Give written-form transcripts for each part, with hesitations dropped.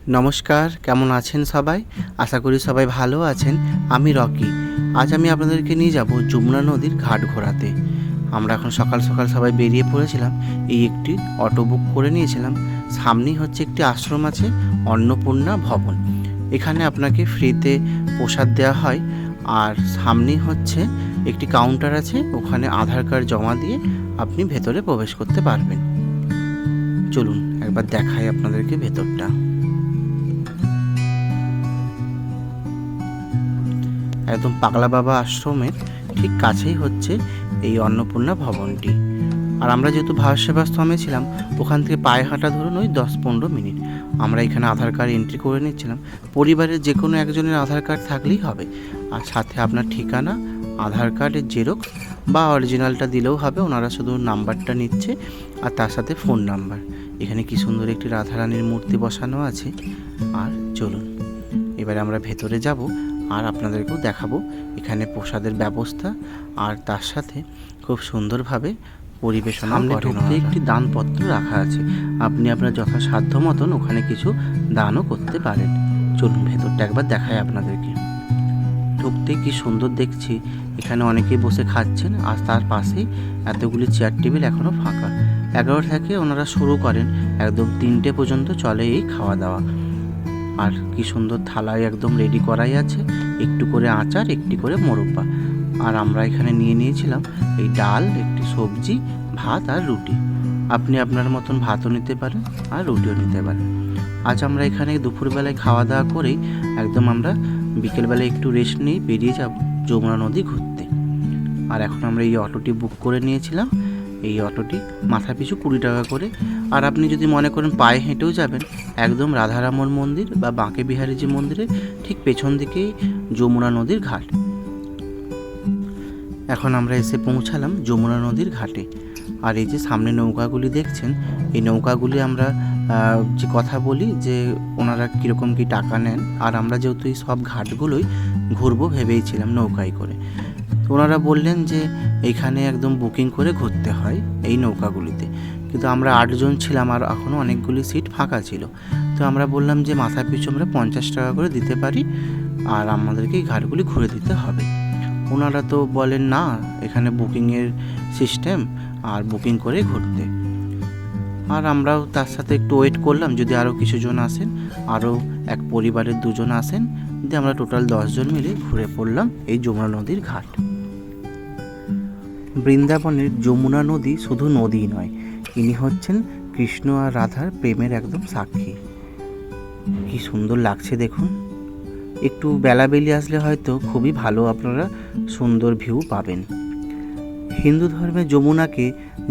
নমস্কার, কেমন আছেন সবাই? আশা করি সবাই ভালো আছেন। আমি রকি। আজ আমি আপনাদেরকে নিয়ে যাব যমুনা নদীর ঘাট ঘোরাতে। আমরা এখন সকাল সকাল সবাই বেরিয়ে পড়েছিলাম। এই একটি অটো বুক করে নিয়েছিলাম। সামনেই হচ্ছে একটি আশ্রম আছে, অন্নপূর্ণা ভবন। এখানে আপনাকে ফ্রিতে প্রসাদ দেওয়া হয়। আর সামনেই হচ্ছে একটি কাউন্টার আছে, ওখানে আধার কার্ড জমা দিয়ে আপনি ভেতরে প্রবেশ করতে পারবেন। চলুন একবার দেখাই আপনাদেরকে ভেতরটা। একদম পাগলা বাবা আশ্রমের ঠিক কাছেই হচ্ছে এই অন্নপূর্ণা ভবনটি। আর আমরা যেহেতু ভারত সেবাশ্রমে ছিলাম, ওখান থেকে পায়ে হাঁটা ধরুন ওই 10-15 মিনিট। আমরা এখানে আধার কার্ড এন্ট্রি করে নিচ্ছিলাম। পরিবারের যে কোনো একজনের আধার কার্ড থাকলেই হবে, আর সাথে আপনার ঠিকানা, আধার কার্ডের জেরক্স বা অরিজিনালটা দিলেও হবে। ওনারা শুধু নাম্বারটা নিচ্ছে আর তার সাথে ফোন নাম্বার। এখানে কি সুন্দর একটি রাধারানীর মূর্তি বসানো আছে। আর চলুন এবারে আমরা ভেতরে যাব আর আপনাদেরকেও দেখাবো এখানে প্রসাদের ব্যবস্থা, আর তার সাথে খুব সুন্দরভাবে পরিবেশনা করেন। একটি দানপত্র রাখা আছে, আপনি আপনার যথাসাধ্য মতন ওখানে কিছু দানও করতে পারেন। চলুন ভেতরটা একবার দেখাই আপনাদেরকে। ঢুকতেই কি সুন্দর দেখছি, এখানে অনেকেই বসে খাচ্ছেন আর তার পাশেই এতগুলি চেয়ার টেবিল এখনও ফাঁকা। 11 থেকে ওনারা শুরু করেন, একদম 3টে পর্যন্ত চলে এই খাওয়া দাওয়া। আর কি সুন্দর থালায় একদম রেডি করাই আছে, একটু করে আচার, একটি করে মোরব্বা। আর আমরা এখানে নিয়ে নিয়েছিলাম এই ডাল, একটি সবজি, ভাত আর রুটি। আপনি আপনার মতন ভাতও নিতে পারেন আর রুটিও নিতে পারেন। আজ আমরা এখানে দুপুরবেলায় খাওয়া দাওয়া করেই একদম আমরা বিকেলবেলায় একটু রেস্ট নিয়ে বেরিয়ে যাব যমুনা নদী ঘুরতে। আর এখন আমরা এই অটোটি বুক করে নিয়েছিলাম। এই অটোটি মাথা পিছু 20 টাকা করে। আর আপনি যদি মনে করেন পায়ে হেঁটেও যাবেন, একদম রাধারামন মন্দির বা বাঁকে বিহারীজি মন্দিরের ঠিক পেছন দিকেই যমুনা নদীর ঘাট। এখন আমরা এসে পৌঁছালাম যমুনা নদীর ঘাটে। আর এই যে সামনে নৌকাগুলি দেখছেন, এই নৌকাগুলি আমরা যে কথা বলি যে ওনারা কীরকম কী টাকা নেন। আর আমরা যেহেতু এই সব ঘাটগুলোই ঘুরবো ভেবেইছিলাম নৌকায় করে, ওনারা বললেন যে এইখানে একদম বুকিং করে ঘুরতে হয় এই নৌকাগুলিতে। কিন্তু আমরা 8 জন ছিলাম আর এখনও অনেকগুলি সিট ফাঁকা ছিল। তো আমরা বললাম যে মাথা পিছু আমরা 50 টাকা করে দিতে পারি আর আমাদেরকে এই ঘাটগুলি ঘুরে দিতে হবে। ওনারা তো বলেন না, এখানে বুকিংয়ের সিস্টেম আর বুকিং করে ঘুরতে। আর আমরাও তার সাথে একটু ওয়েট করলাম যদি আরও কিছু জন আসেন, আরও এক পরিবারের 2 জন আসেন, দিয়ে আমরা টোটাল 10 জন মিলে ঘুরে পড়লাম এই যমুনা নদীর ঘাট। বৃন্দাবনের যমুনা নদী শুধু নদী নয়, ইনি হচ্ছেন কৃষ্ণ আর রাধার প্রেমের একদম সাক্ষী। কি সুন্দর লাগছে দেখুন। একটু বেলাবেলি আসলে হয়তো খুবই ভালো আপনারা সুন্দর ভিউ পাবেন। হিন্দু ধর্মে যমুনাকে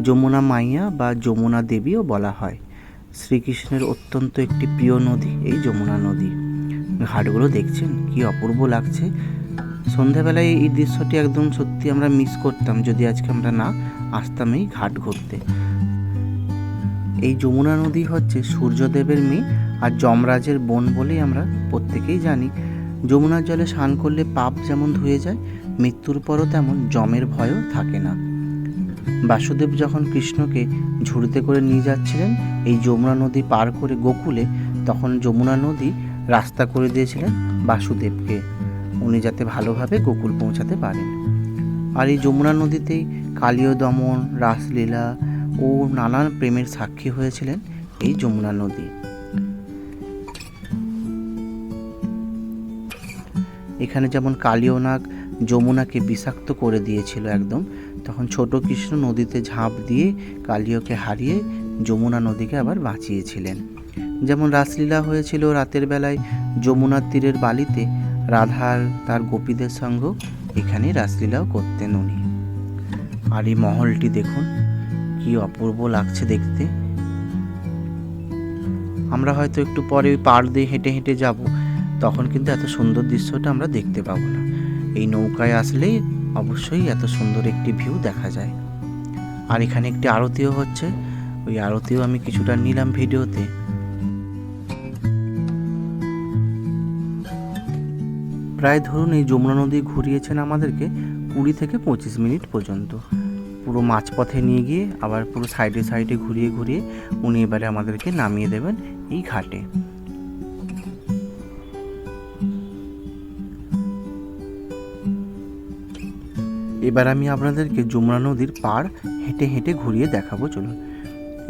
যমুনা মাইয়া বা যমুনা দেবীও বলা হয়। শ্রীকৃষ্ণের অত্যন্ত একটি প্রিয় নদী এই যমুনা নদী। ঘাটগুলো দেখছেন কি অপূর্ব লাগছে। সন্ধ্যাবেলায় এই দৃশ্যটি একদম সত্যি আমরা মিস করতাম যদি আজকে আমরা না আসতাম এই ঘাট ঘুরতে। এই যমুনা নদী হচ্ছে সূর্যদেবের মেয়ে আর যমরাজের বোন বলেই আমরা প্রত্যেকেই জানি। যমুনার জলে স্নান করলে পাপ যেমন ধুয়ে যায়, মৃত্যুর পরও তেমন যমের ভয়ও থাকে না। বাসুদেব যখন কৃষ্ণকে ঝুড়িতে করে নিয়ে যাচ্ছিলেন এই যমুনা নদী পার করে গোকুলে, তখন যমুনা নদী রাস্তা করে দিয়েছিলেন বাসুদেবকে, উনি যাতে ভালোভাবে গোকুল পৌঁছাতে পারেন। আর এই যমুনা নদীতেই কালীয় দমন, রাসলীলা ও নানান প্রেমের সাক্ষী হয়েছিলেন এই যমুনা নদী। এখানে যেমন কালীয় নাগ যমুনাকে বিষাক্ত করে দিয়েছিল একদম, তখন ছোট কৃষ্ণ নদীতে ঝাঁপ দিয়ে কালীয়কে হারিয়ে যমুনা নদীকে আবার বাঁচিয়েছিলেন। যেমন রাসলীলা হয়েছিল রাতের বেলায় যমুনার তীরের বালিতে, রাধার তার গোপীদের সঙ্গ এখানে রাসলীলাও করতেন উনি। আর এই মহলটি দেখুন কি অপূর্ব লাগছে দেখতে। আমরা হয়তো একটু পরে ওই পাড় দিয়ে হেঁটে হেঁটে যাব, তখন কিন্তু এত সুন্দর দৃশ্যটা আমরা দেখতে পাবো না। এই নৌকায় আসলেই অবশ্যই এত সুন্দর একটি ভিউ দেখা যায়। আর এখানে একটি আরতিও হচ্ছে, ওই আরতিও আমি কিছুটা নিলাম ভিডিওতে। প্রায় ধরুন এই যমুনা নদী ঘুরিয়েছেন আমাদেরকে 20 থেকে 25 মিনিট পর্যন্ত। পুরো মাঝপথে নিয়ে গিয়ে আবার পুরো সাইডে সাইডে ঘুরিয়ে ঘুরিয়ে উনি এবারে আমাদেরকে নামিয়ে দেবেন এই ঘাটে। এবার আমি আপনাদেরকে যমুনা নদীর পাড় হেঁটে হেঁটে ঘুরিয়ে দেখাবো, চলুন।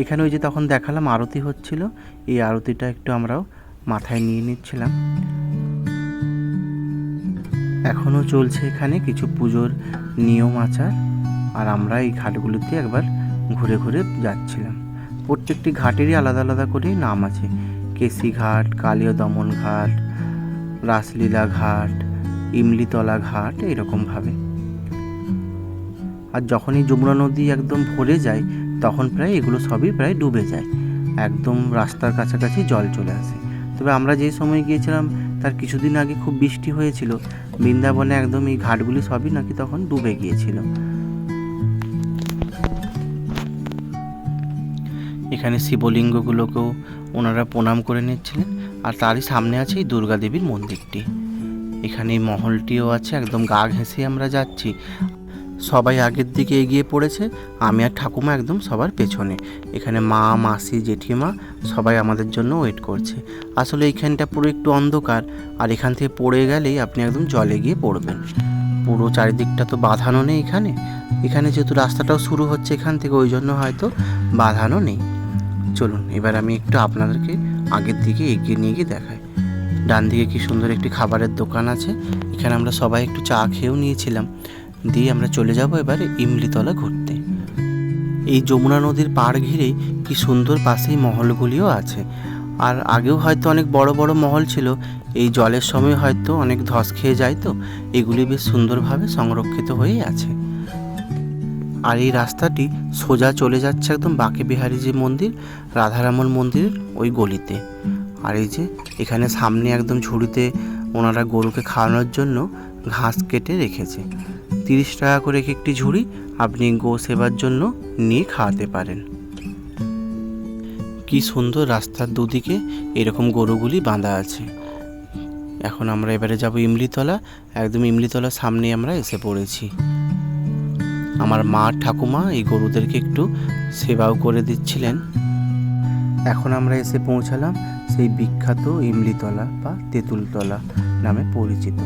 এখানে ওই যে তখন দেখালাম আরতি হচ্ছিল, এই আরতিটা একটু আমরাও মাথায় নিয়ে নিচ্ছিলাম। এখনও চলছে এখানে কিছু পুজোর নিয়ম আচার, আর আমরা এই ঘাটগুলিতে একবার ঘুরে ঘুরে যাচ্ছিলাম। প্রত্যেকটি ঘাটেরই আলাদা আলাদা করেই নাম আছে, কেসি ঘাট, কালীয় দমন ঘাট, রাসলীলা ঘাট, ইমলিতলা ঘাট, এইরকমভাবে। আর যখনই যমুনা নদী একদম ভরে যায় তখন প্রায় এগুলো সবই প্রায় ডুবে যায়, একদম রাস্তার কাছাকাছি জল চলে আসে। তবে আমরা যে সময় গিয়েছিলাম তার কিছুদিন আগে খুব বৃষ্টি হয়েছিল, বৃন্দাবনে একদম এই ঘাটগুলি সবই নাকি তখন ডুবে গিয়েছিল। এখানে শিবলিঙ্গগুলোকেও ওনারা প্রণাম করে নিচ্ছিলেন, আর তারই সামনে আছে এই দুর্গা দেবীর মন্দিরটি। এখানে এই মহলটিও আছে, একদম গা ঘেঁষে আমরা যাচ্ছি। সবাই আগের দিকে এগিয়ে পড়েছে, আমি আর ঠাকুমা একদম সবার পেছনে। এখানে মা, মাসি, জেঠিমা সবাই আমাদের জন্য ওয়েট করছে। আসলে এইখানটা পুরো একটু অন্ধকার, আর এখান থেকে পড়ে গেলেই আপনি একদম জলে গিয়ে পড়বেন। পুরো চারিদিকটা তো বাঁধানো নেই এখানে, এখানে যেহেতু রাস্তাটাও শুরু হচ্ছে এখান থেকে, ওই জন্য হয়তো বাঁধানো নেই। চলুন এবার আমি একটু আপনাদেরকে আগের দিকে এগিয়ে নিয়ে গিয়ে দেখাই। ডান দিকে কি সুন্দর একটি খাবারের দোকান আছে, এখানে আমরা সবাই একটু চা খেয়েও নিয়েছিলাম। দিয়ে আমরা চলে যাব এবারে ইমলিতলা ঘুরতে। এই যমুনা নদীর পাড় ঘিরেই কি সুন্দর পাশেই মহলগুলিও আছে, আর আগেও হয়তো অনেক বড় বড় মহল ছিল, এই জলের সময় হয়তো অনেক ধস খেয়ে যায়, তো এগুলি বেশ সুন্দরভাবে সংরক্ষিত হয়েই আছে। আর এই রাস্তাটি সোজা চলে যাচ্ছে একদম বাঁকে বিহারী যে মন্দির, রাধারামন মন্দিরের ওই গলিতে। আর এই যে এখানে সামনে একদম ঝুড়িতে ওনারা গরুকে খাওয়ানোর জন্য ঘাস কেটে রেখেছে। 30 টাকা করে একটি ঝুড়ি, আপনি গো সেবার জন্য নিয়ে খাওয়াতে পারেন। কি সুন্দর রাস্তার দুদিকে এরকম গরুগুলি বাঁধা আছে। এখন আমরা এবারে যাব ইমলিতলা, একদম ইমলিতলার সামনে আমরা এসে পড়েছি। আমার মা ঠাকুমা এই গরুদেরকে একটু সেবাও করে দিচ্ছিলেন। এখন আমরা এসে পৌঁছালাম সেই বিখ্যাত ইমলিতলা বা তেঁতুলতলা নামে পরিচিত।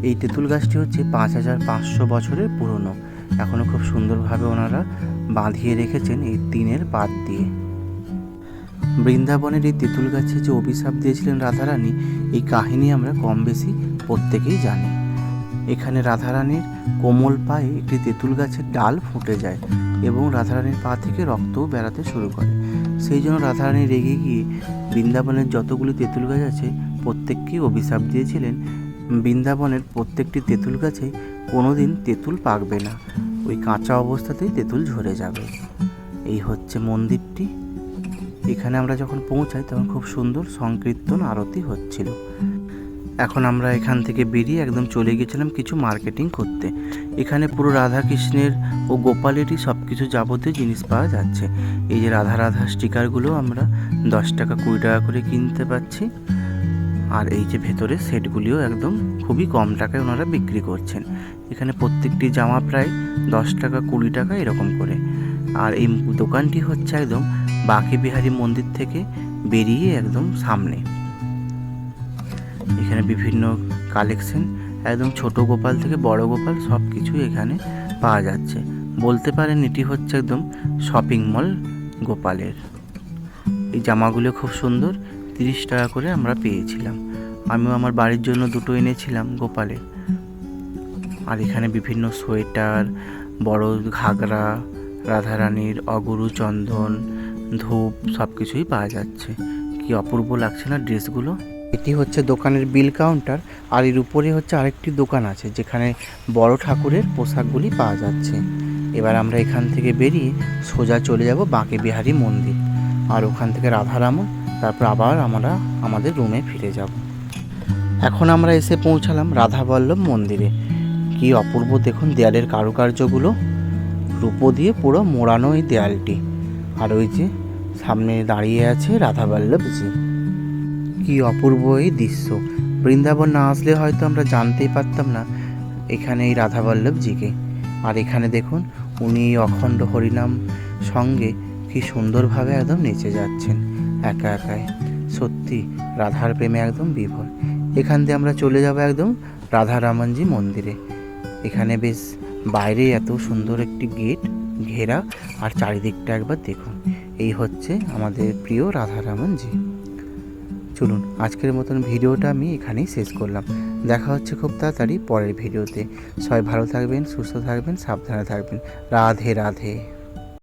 এই তেঁতুল গাছটি হচ্ছে 5500 বছরের পুরনো, এখনও খুব সুন্দরভাবে ওনারা বাঁধিয়ে রেখেছেন এই টিনের পাত দিয়ে। বৃন্দাবনের এই তেঁতুল গাছে যে অভিশাপ দিয়েছিলেন রাধারানী, এই কাহিনী আমরা কম বেশি প্রত্যেকেই জানি। এখানে রাধারানীর কোমল পায়ে একটি তেঁতুল গাছের ডাল ফুটে যায় এবং রাধারানীর পা থেকে রক্তও বেরাতে শুরু করে। সেই জন্য রাধারানী রেগে গিয়ে বৃন্দাবনের যতগুলি তেঁতুল গাছ আছে প্রত্যেককেই অভিশাপ দিয়েছিলেন, বৃন্দাবনের প্রত্যেকটি তেঁতুল গাছে কোনোদিন তেঁতুল পাকবে না, ওই কাঁচা অবস্থাতেই তেঁতুল ঝরে যাবে। এই হচ্ছে মন্দিরটি। এখানে আমরা যখন পৌঁছাই তখন খুব সুন্দর সংকীর্তন আরতি হচ্ছিল। এখন আমরা এখান থেকে বেরিয়ে একদম চলে গেছিলাম কিছু মার্কেটিং করতে। এখানে পুরো রাধাকৃষ্ণের ও গোপালেরই সব কিছু যাবতীয় জিনিস পাওয়া যাচ্ছে। এই যে রাধা রাধা স্টিকারগুলো আমরা 10 টাকা 20 টাকা করে কিনতে পাচ্ছি, আর এই যে ভেতরে সেটগুলিও একদম খুবই কম টাকায় ওনারা বিক্রি করছেন। এখানে প্রত্যেকটি জামা প্রায় 10 টাকা 20 টাকা এরকম করে। আর এই দোকানটি হচ্ছে একদম বাঁকে বিহারী মন্দির থেকে বেরিয়ে একদম সামনে। এখানে বিভিন্ন কালেকশন, একদম ছোট গোপাল থেকে বড় গোপাল সব কিছুই এখানে পাওয়া যাচ্ছে। বলতে পারেন এটি হচ্ছে একদম শপিং মল গোপালের। এই জামাগুলো খুব সুন্দর, 30 টাকা করে আমরা পেয়েছিলাম। আমিও আমার বাড়ির জন্য দুটো এনেছিলাম গোপালের। আর এখানে বিভিন্ন সোয়েটার, বড় ঘাগরা, রাধারানীর অগুরু চন্দন, ধূপ সব কিছুই পাওয়া যাচ্ছে। কি অপূর্ব লাগছে না ড্রেসগুলো। এটি হচ্ছে দোকানের বিল কাউন্টার, আর এর উপরে হচ্ছে আরেকটি দোকান আছে যেখানে বড় ঠাকুরের পোশাকগুলি পাওয়া যাচ্ছে। এবার আমরা এখান থেকে বেরিয়ে সোজা চলে যাব বাঁকে বিহারী মন্দির, আর ওখান থেকে রাধারামন, তারপর আবার আমরা আমাদের রুমে ফিরে যাব। এখন আমরা এসে পৌঁছালাম রাধাবল্লভ মন্দিরে। কি অপূর্ব দেখুন দেয়ালের কারুকার্যগুলো, রূপো দিয়ে পুরো মোড়ানো এই দেয়ালটি। আর ওই যে সামনে দাঁড়িয়ে আছে রাধাবল্লভজি। কি অপূর্ব এই দৃশ্য, বৃন্দাবন না আসলে হয়তো আমরা জানতেই পারতাম না এখানে এই রাধাবল্লভজিকে। আর এখানে দেখুন উনি অখণ্ড হরিনাম সঙ্গে কি সুন্দরভাবে একদম নেচে যাচ্ছেন একা একাই। সত্যি রাধার প্রেমে একদম বিভোর। এখান দিয়ে আমরা চলে যাব একদম রাধারামনজি মন্দিরে। এখানে বেশ বাইরে এত সুন্দর একটি গেট ঘেরা, আর চারিদিকটা একবার দেখুন। এই হচ্ছে আমাদের প্রিয় রাধারমণজি। চলুন আজকের মতন ভিডিওটা আমি এখানেই শেষ করলাম। দেখা হচ্ছে খুব তাড়াতাড়ি পরের ভিডিওতে। সবাই ভালো থাকবেন, সুস্থ থাকবেন, সাবধানে থাকবেন। রাধে রাধে।